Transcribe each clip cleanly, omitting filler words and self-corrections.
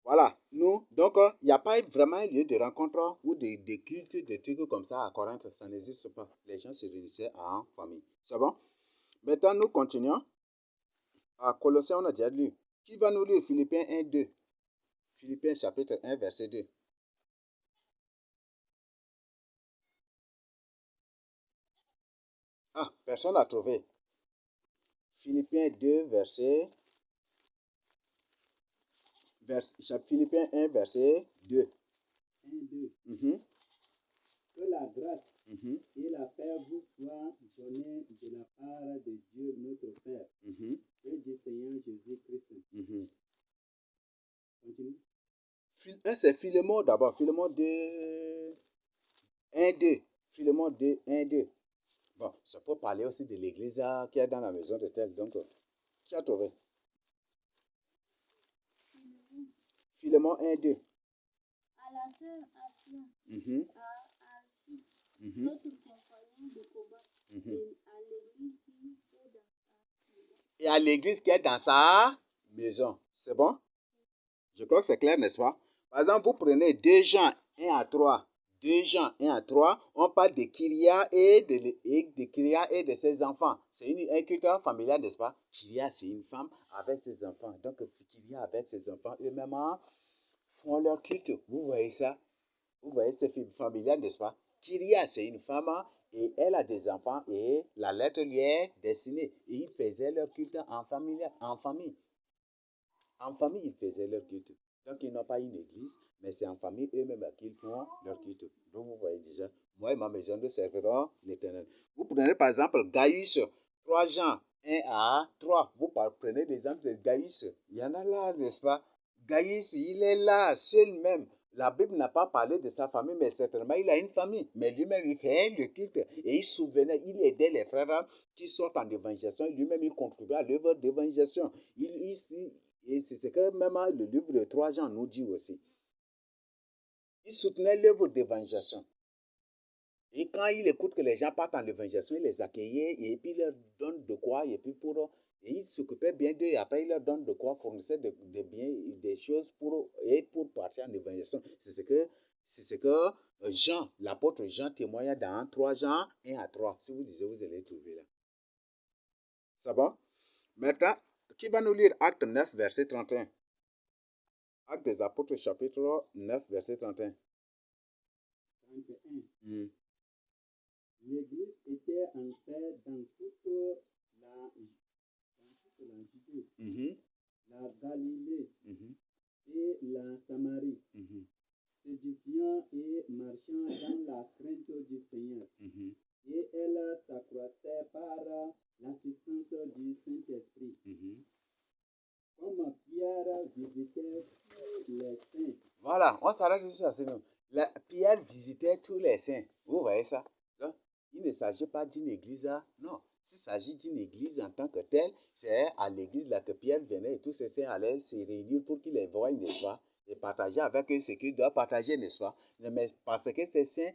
Voilà, donc, il n'y a pas vraiment un lieu de rencontre ou de culte, de trucs comme ça à Corinthe. Ça n'existe pas. Les gens se réunissaient en famille. C'est bon? Maintenant, nous continuons. À Colossiens, on a déjà lu. Qui va nous lire Philippiens 1, 2? Philippiens chapitre 1, verset 2. Ah, personne n'a trouvé. Philippiens 2, Philippiens 1, verset 2. 1, 2. Mhm, Que la grâce mhm, et la paix vous soient données de la part de Dieu notre Père mhm, et du Seigneur Jésus-Christ. mhm. Continue. C'est Philémon d'abord. Philémon 2, 1, 2. Philémon 2, 1, 2. Bon, ça peut parler aussi de l'église qui est dans la maison de tel. Donc, qui a trouvé? Philémon 1, 2. À la sœur Asia, Mhm, à Archie, mhm, notre compagnon de combat, mhm. et à l'église qui est dans sa maison. Et à l'église qui est dans sa maison. C'est bon? Je crois que c'est clair, n'est-ce pas? Par exemple, vous prenez 2 Jean 1 à 3. 2 Jean 1 à 3, on parle de Kyria et de Kyria et de ses enfants. C'est un culte familial, n'est-ce pas? Kyria, c'est une femme avec ses enfants. Donc, Kyria avec ses enfants, eux-mêmes font leur culte. Vous voyez ça? Vous voyez, c'est familial, n'est-ce pas? Kyria, c'est une femme et elle a des enfants et la lettre lui est destinée. Et ils faisaient leur culte en famille. En famille, ils faisaient leur culte. Donc, ils n'ont pas une église, mais c'est en famille eux-mêmes qu'ils font leur culte. Donc, vous voyez déjà, moi et ma maison nous servirons l'Éternel. Vous prenez par exemple Gaius, 3 Jean 1 à 3. Vous prenez l'exemple de Gaius. Il y en a là, n'est-ce pas? Gaius, il est là, seul même. La Bible n'a pas parlé de sa famille, mais certainement il a une famille. Mais lui-même, il fait le culte. Et il souvenait, il aidait les frères qui sortent en évangélisation. Lui-même, il contribuait à l'œuvre d'évangélisation. Et c'est ce que même le livre de 3 Jean nous dit aussi. Il soutenait l'œuvre d'évangélisation. Et quand il écoute que les gens partent en évangélisation, il les accueillait et puis il leur donne de quoi, et il s'occupait bien d'eux, et après il leur donne de quoi, fournissait de biens, des choses pour partir en évangélisation. C'est ce que Jean, l'apôtre Jean témoigne dans 3 Jean 1 à 3. Si vous lisez, vous allez trouver là. Ça va? Maintenant, qui va nous lire Acte 9, verset 31? Actes des apôtres, chapitre 9, verset 31. 31. Mm. L'église était en paix dans toute la Judée, Mhm, la Galilée mhm, et la Samarie, mhm, s'édifiant et marchant dans la crainte du Seigneur. mhm, Et elle s'accroissait par l'assistance du Saint-Esprit. mhm. Comme Pierre visitait tous les saints. Voilà, on s'arrête ici à ce nom. Pierre visitait tous les saints. Vous voyez ça? Donc, il ne s'agit pas d'une église, non. S'il s'agit d'une église en tant que telle, c'est à l'église là que Pierre venait et tous ces saints allaient se réunir pour qu'ils les voient, n'est-ce pas? Et partager avec eux ce qu'ils doivent partager, n'est-ce pas? Mais parce que ces saints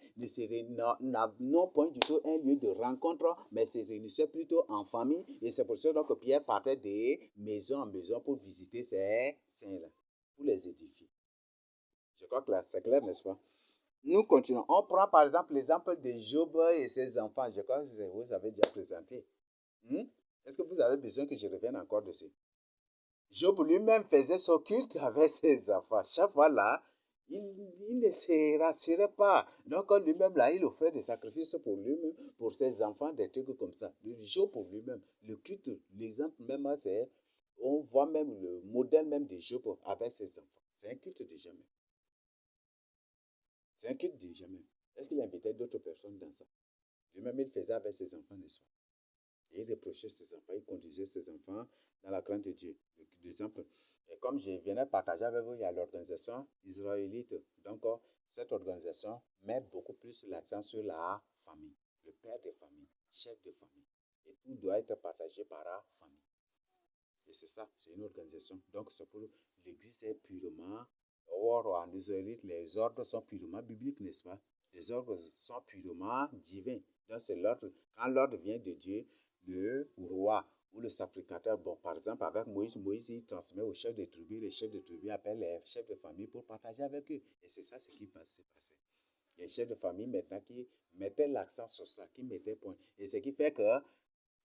n'ont point du tout un lieu de rencontre, mais se réunissaient plutôt en famille. Et c'est pour ça que Pierre partait de maison en maison pour visiter ces saints-là, pour les édifier. Je crois que là, c'est clair, n'est-ce pas? Nous continuons. On prend par exemple l'exemple de Job et ses enfants. Je crois que vous avez déjà présenté. Est-ce que vous avez besoin que je revienne encore dessus? Job lui-même faisait son culte avec ses enfants. Chaque fois là, il ne se rassurait pas. Donc lui-même là, il offrait des sacrifices pour lui-même, pour ses enfants, des trucs comme ça. Job pour lui-même. Le culte, l'exemple même, c'est, on voit même le modèle même de Job avec ses enfants. C'est un culte de jamais. C'est un culte de jamais. Est-ce qu'il invitait d'autres personnes dans ça? Lui-même, il faisait avec ses enfants, n'est-ce pas? Et il reprochait ses enfants, il conduisait ses enfants dans la crainte de Dieu. Exemple. Et comme je viens de partager avec vous, il y a l'organisation israélite. Donc, cette organisation met beaucoup plus l'accent sur la famille. Le père de famille, chef de famille. Et tout doit être partagé par la famille. Et c'est ça, c'est une organisation. Donc, c'est pour l'église est purement. Or, en israélite, les ordres sont purement bibliques, n'est-ce pas? Les ordres sont purement divins. Donc, c'est l'ordre. Quand l'ordre vient de Dieu, le roi ou le sacrificateur. Bon, par exemple, avec Moïse, Moïse, il transmet aux chefs de tribu, les chefs de tribu appellent les chefs de famille pour partager avec eux. Et c'est ça ce qui s'est passé. Les chefs de famille maintenant qui mettaient l'accent sur ça, qui mettaient point. Et ce qui fait que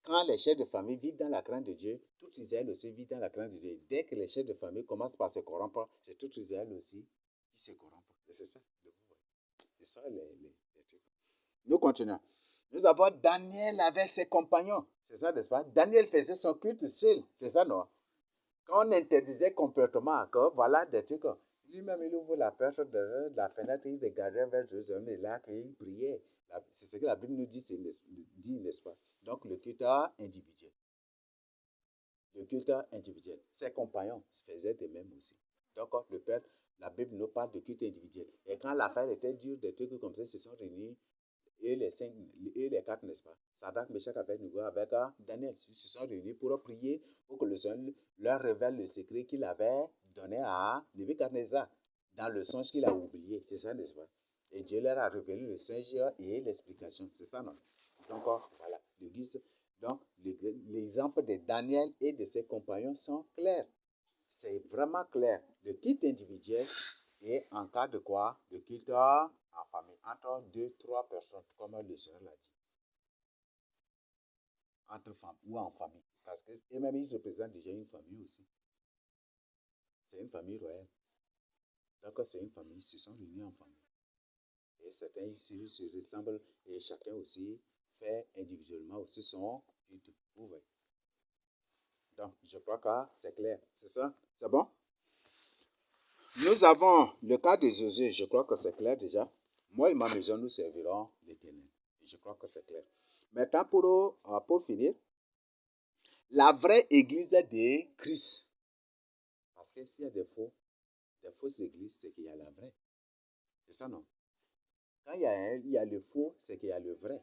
quand les chefs de famille vivent dans la crainte de Dieu, tout Israël aussi vit dans la crainte de Dieu. Dès que les chefs de famille commencent par se corrompre, c'est tout Israël aussi qui se corrompt. Et c'est ça. C'est ça les trucs. Nous continuons. Nous avons Daniel avec ses compagnons. C'est ça, n'est-ce pas? Daniel faisait son culte seul. C'est ça, non? Quand on interdisait complètement, que voilà des trucs. Lui-même, il ouvre la porte de la fenêtre, il regardait vers Jérusalem et là, il priait. C'est ce que la Bible nous dit, n'est-ce pas? Donc, le culte individuel. Le culte individuel. Ses compagnons faisaient de même aussi. Donc, le Père, la Bible nous parle de culte individuel. Et quand l'affaire était dure, des trucs comme ça, ils se sont réunis. Et les quatre, n'est-ce pas? Sadrach, Meshach, Abednego avec Daniel. Ils se sont réunis pour prier pour que le Seigneur leur révèle le secret qu'il avait donné à Nebuchadnezzar dans le songe qu'il a oublié. C'est ça, n'est-ce pas? Et Dieu leur a révélé le songe et l'explication. C'est ça, non? Donc, voilà. L'église. Donc, l'exemple de Daniel et de ses compagnons sont clairs. C'est vraiment clair. Le culte individuel et en cas de quoi? Le culte en famille. Entre 2-3 personnes, comme le Seigneur l'a dit. Entre femmes ou en famille. Parce que, et même ils représentent déjà une famille aussi. C'est une famille royale. Donc, c'est une famille. Ils se sont réunis en famille. Et certains ici se ressemblent et chacun aussi fait individuellement aussi son culte. Vous voyez. Donc, je crois que c'est clair. C'est ça? C'est bon? Nous avons le cas de Josué. Je crois que c'est clair déjà. Moi et ma maison, nous servirons l'Éternel. Je crois que c'est clair. Maintenant, pour finir, la vraie église de Christ. Parce que s'il y a des fausses églises, c'est qu'il y a la vraie. C'est ça, non? Quand il y a le faux, c'est qu'il y a le vrai.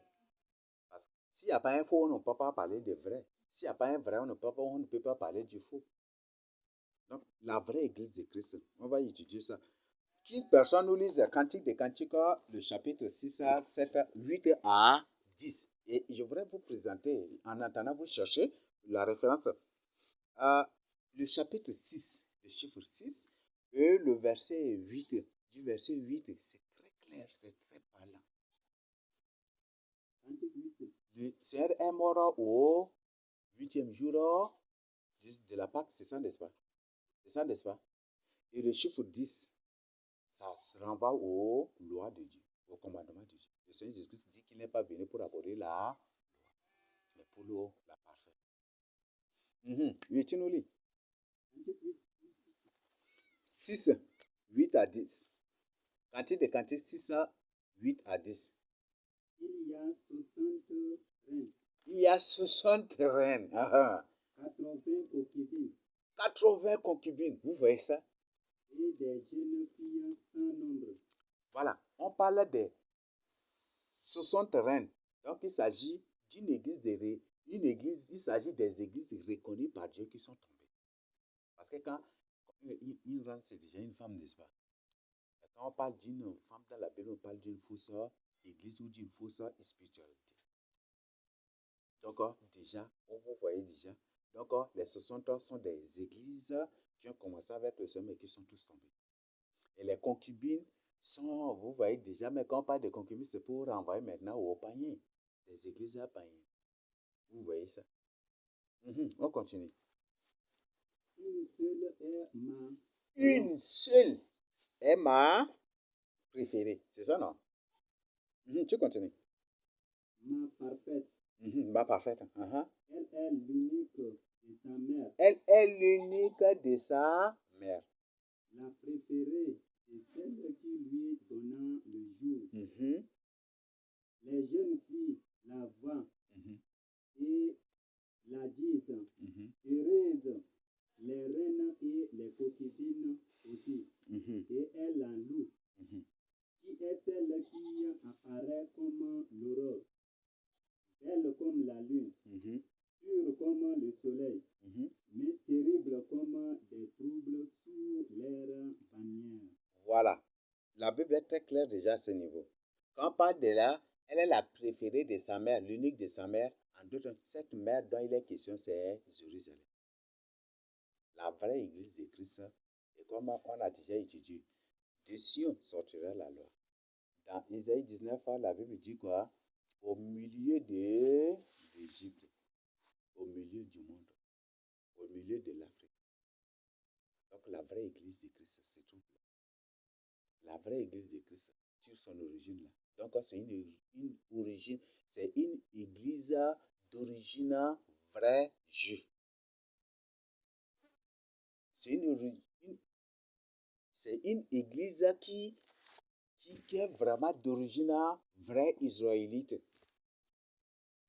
Parce que s'il n'y a pas un faux, on ne peut pas parler de vrai. S'il n'y a pas un vrai, on ne peut pas parler du faux. Donc, la vraie église de Christ, on va étudier ça. Qu'une personne nous lise Cantique des Cantiques, le chapitre 6 à 7, 8 à 10. Et je voudrais vous présenter, en attendant, vous cherchez la référence. Le chapitre 6, le chiffre 6, et le verset 8. Du verset 8, c'est très clair, c'est très parlant. Le Seigneur est mort au 8e jour de la Pâque, c'est ça, n'est-ce pas? C'est ça, n'est-ce pas? Et le chiffre 10, ça se renvoie aux lois de Dieu, au commandement de Dieu. Le Seigneur Jésus-Christ dit qu'il n'est pas venu pour abolir la loi, mais pour la parfaire. Oui, tu nous lis. 6, 8 à 10. Cantique de Cantique 6, 8 à 10. Il y a 60 reines. Il y a 60 reines. 80 concubines. 80 concubines. Vous voyez ça? Et des jeunes filles sans nombre. Voilà. On parle de 60 reines. Donc, il s'agit d'une église, il s'agit des églises reconnues par Dieu qui sont tombées. Parce que quand une reine, c'est déjà une femme, n'est-ce pas? Et quand on parle d'une femme dans la Bible, on parle d'une fausse église ou d'une fausse spiritualité. Donc, déjà, vous voyez déjà. Donc, les 60 sont des églises qui ont commencé avec le Seigneur, mais qui sont tous tombées. Et les concubines sont, vous voyez déjà, mais quand on parle de concubines, c'est pour renvoyer maintenant aux païens, des églises à païens. Vous voyez ça? On continue. Une seule est ma préférée. C'est ça, non? Tu continues. Ma parfaite. Ma parfaite. Elle est l'unique de sa mère. Elle est l'unique de sa mère. La préférée de celle qui lui donna le jour. Les jeunes filles la voient et la disent. Heureuse les reines et les concubines aussi. Et elle la loue. Qui est celle qui apparaît comme l'aurore, belle comme la lune, pure comme le soleil, mais terrible comme des troubles sous l'air bannière. Voilà. La Bible est très claire déjà à ce niveau. Quand on parle de la Elle est la préférée de sa mère, l'unique de sa mère. En d'autres termes, cette mère dont il est question, c'est Jérusalem. La vraie église de Christ, et comme on a déjà étudié, de Sion sortira la loi. Dans Isaïe 19, la Bible dit quoi? Au milieu de l'Égypte, au milieu du monde, au milieu de l'Afrique. Donc la vraie église de Christ se trouve là. La vraie église de Christ tire son origine là. Donc c'est une origine, c'est une église d'origine vraie juive. C'est une église qui est vraiment d'origine vraie israélite,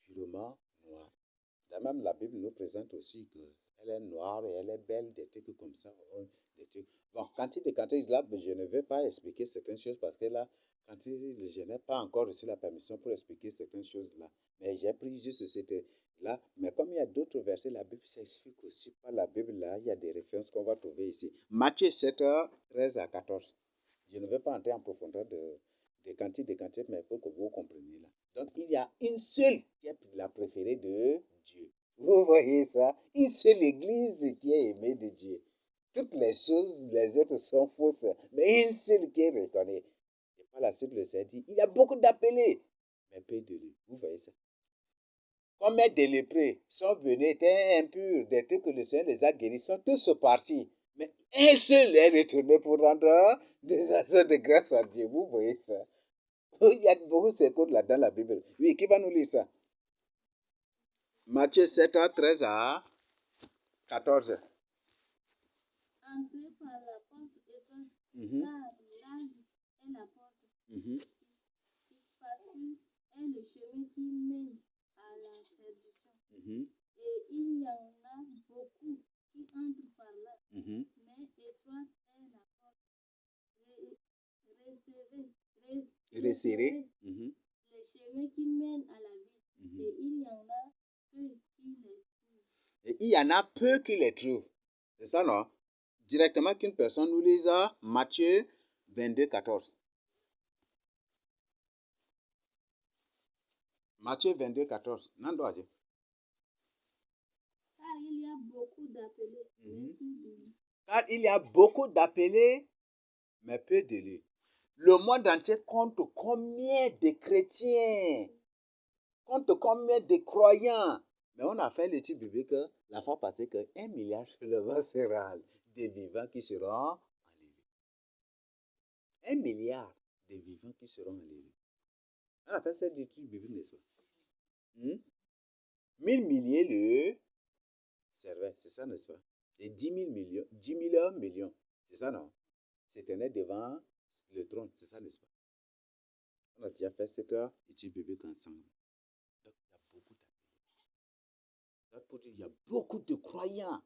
purement noire. Là même la Bible nous présente aussi qu'elle est noire et elle est belle, des trucs comme ça. Bon, quand là, je ne vais pas expliquer certaines choses parce que là, je n'ai pas encore reçu la permission pour expliquer certaines choses là. Mais j'ai pris juste cette là. Mais comme il y a d'autres versets, la Bible s'explique aussi par la Bible là. Il y a des références qu'on va trouver ici. Matthieu 7, 13 à 14. Je ne vais pas entrer en profondeur de quantité, mais pour que vous compreniez là. Donc, il y a une seule qui est la préférée de Dieu. Vous voyez ça? Une seule église qui est aimée de Dieu. Toutes les choses, les autres sont fausses, mais une seule qui est reconnue. Et par la suite, le Seigneur dit, il y a beaucoup d'appelés, mais peu de lui. Vous voyez ça? Combien de lépreux sont venus, étaient impurs, des trucs que le Seigneur les a guéris, sont tous partis. Mais un seul est retourné pour rendre des actions de grâce à Dieu. Vous voyez ça? Il y a beaucoup de codes là dans la Bible. Oui, qui va nous lire ça? Matthieu 7, 13 à 14. Entrez par la porte étroite, car large est la porte, spacieux est le chemin qui mène à la perdition. Et il y en a beaucoup qui entrent par là, mais étroite est la porte, resserré le chemin qui mène à la vie, et il y en a peu qui les trouvent. Et il y en a peu qui les trouvent. C'est ça, non? Directement qu'une personne nous lise Matthieu 22, 14. Matthieu 22, 14. Non, doit dire. Car il y a beaucoup d'appelés, mais peu d'élus. Car il y a beaucoup d'appelés, mais peu d'élus. Le monde entier compte combien de chrétiens? Compte combien de croyants? Mais on a fait l'étude biblique la fois passée que 1 milliard seulement sera des vivants qui seront enlevés. 1 milliard de vivants qui seront enlevés. On a fait cette étude biblique, n'est-ce pas? 1000 milliers le servaient, c'est ça, n'est-ce pas? Et 10 000 millions, 10 000 millions, c'est ça, non? C'était devant le trône, c'est ça, n'est-ce pas? On a déjà fait cette étude biblique ensemble. Donc, il y a beaucoup d'appelés. Donc, pour dire, il y a beaucoup de croyants.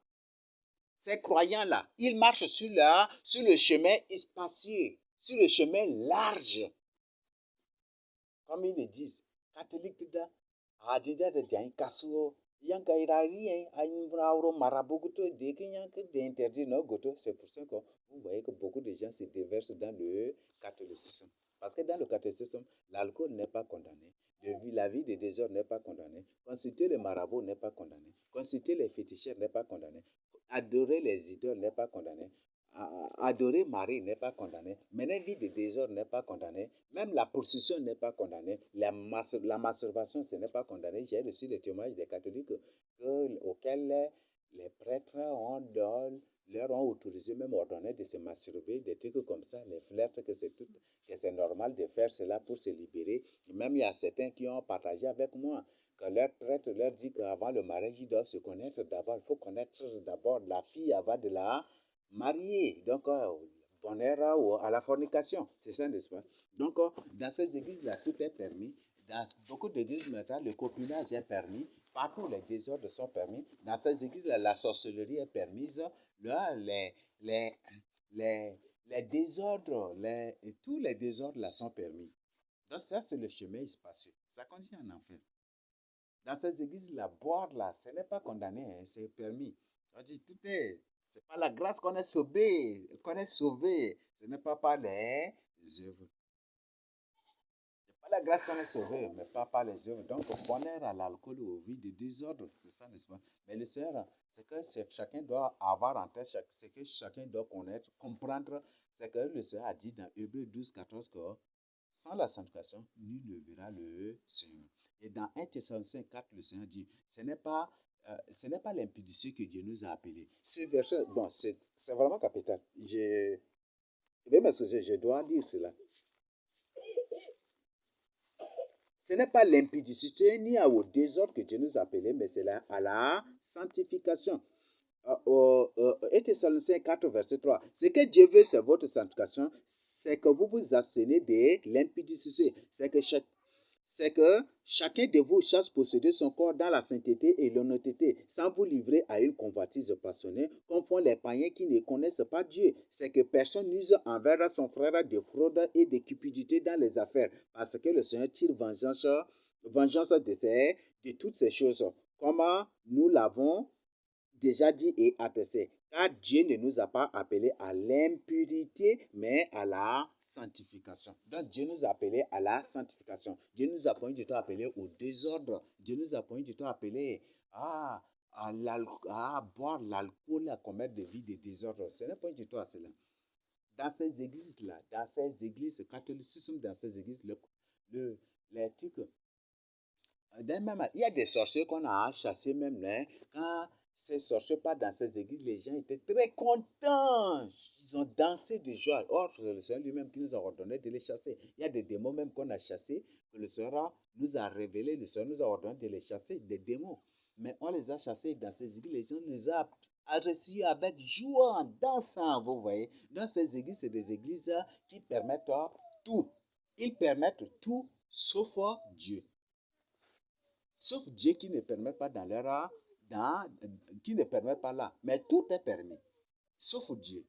Ces croyants-là, ils marchent sur le chemin spacieux, sur le chemin large. Comme ils le disent, catholique adida de dian kasuo yanka irari ayumbrauro maraboguto de kinyanka d'interdit no goto. C'est pour ça que vous voyez que beaucoup de gens se déversent dans le catholicisme. Parce que dans le catholicisme, l'alcool n'est pas condamné. La vie de désordre n'est pas condamnée. Consulter les marabouts n'est pas condamné. Consulter les féticheurs n'est pas condamné. Adorer les idoles n'est pas condamné. Adorer Marie n'est pas condamné. Mener vie de désordre n'est pas condamné. Même la prostitution n'est pas condamnée. La masturbation, ce n'est pas condamné. J'ai reçu le témoignage des catholiques auxquels les prêtres leur ont autorisé, même ordonné de se masturber, des trucs comme ça, les flirts, que c'est normal de faire cela pour se libérer. Même il y a certains qui ont partagé avec moi que leur prêtre leur dit qu'avant le mariage, ils doivent se connaître d'abord. Il faut connaître d'abord la fille avant de la marier. Donc, bonheur à la fornication. C'est ça, n'est-ce pas? Donc, dans ces églises-là, tout est permis. Dans beaucoup d'églises maintenant, le copinage est permis. Partout, les désordres sont permis. Dans ces églises-là, la sorcellerie est permise. Là, les désordres, tous les désordres là sont permis. Donc, ça, c'est le chemin spacieux. Ça continue en enfer. Dans ces églises-là, boire là, ce n'est pas condamné, hein, c'est permis. On dit, c'est pas la grâce qu'on est sauvé, Ce n'est pas par les œuvres. C'est pas Par la grâce qu'on est sauvé, mais pas par les œuvres. Donc, bonheur à l'alcool ou aux vies de désordre, c'est ça, n'est-ce pas? Mais le Seigneur, c'est que chacun doit avoir en tête, c'est que chacun doit connaître, comprendre, c'est que le Seigneur a dit dans Hébreux 12, 14 que sans la sanctification, nul ne verra le Seigneur. Et dans 1 Thessaloniciens 4, le Seigneur dit, ce n'est pas l'impudicité que Dieu nous a appelés. Ce verset, bon, c'est vraiment capital. vais m'excuser, je dois dire cela. Ce n'est pas l'impudicité ni au désordre que Dieu nous a appelés, mais c'est à la sanctification. Et Thessaloniciens 4, verset 3. Ce que Dieu veut, c'est votre sanctification, c'est que vous vous abstenez de l'impudicité. C'est que chacun de vous cherche posséder son corps dans la sainteté et l'honnêteté, sans vous livrer à une convoitise passionnée, comme font les païens qui ne connaissent pas Dieu. C'est que personne n'use envers son frère de fraude et de cupidité dans les affaires, parce que le Seigneur tire vengeance de toutes ces choses, comme nous l'avons déjà dit et attesté. Car Dieu ne nous a pas appelés à l'impurité, mais à la sanctification. Donc Dieu nous a appelés à la sanctification. Dieu nous a point du tout appelés au désordre. Dieu nous a point du tout appelés à boire l'alcool, à commettre des vies de désordre. Ce n'est pas du tout à cela. Dans ces églises-là, dans ces églises catholiques, dans ces églises, les trucs, même, il y a des sorciers qu'on a chassés même, hein, quand ces sorciers partent dans ces églises, les gens étaient très contents. Ils ont dansé de joie. Or, c'est le Seigneur lui-même qui nous a ordonné de les chasser. Il y a des démons même qu'on a chassés, que le Seigneur nous a révélé, le Seigneur nous a ordonné de les chasser, des démons. Mais on les a chassés dans ces églises, les gens les ont reçus avec joie, en dansant, vous voyez. Dans ces églises, c'est des églises qui permettent tout. Ils permettent tout, sauf Dieu. Sauf Dieu qui ne permet pas qui ne permet pas là. Mais tout est permis, sauf Dieu.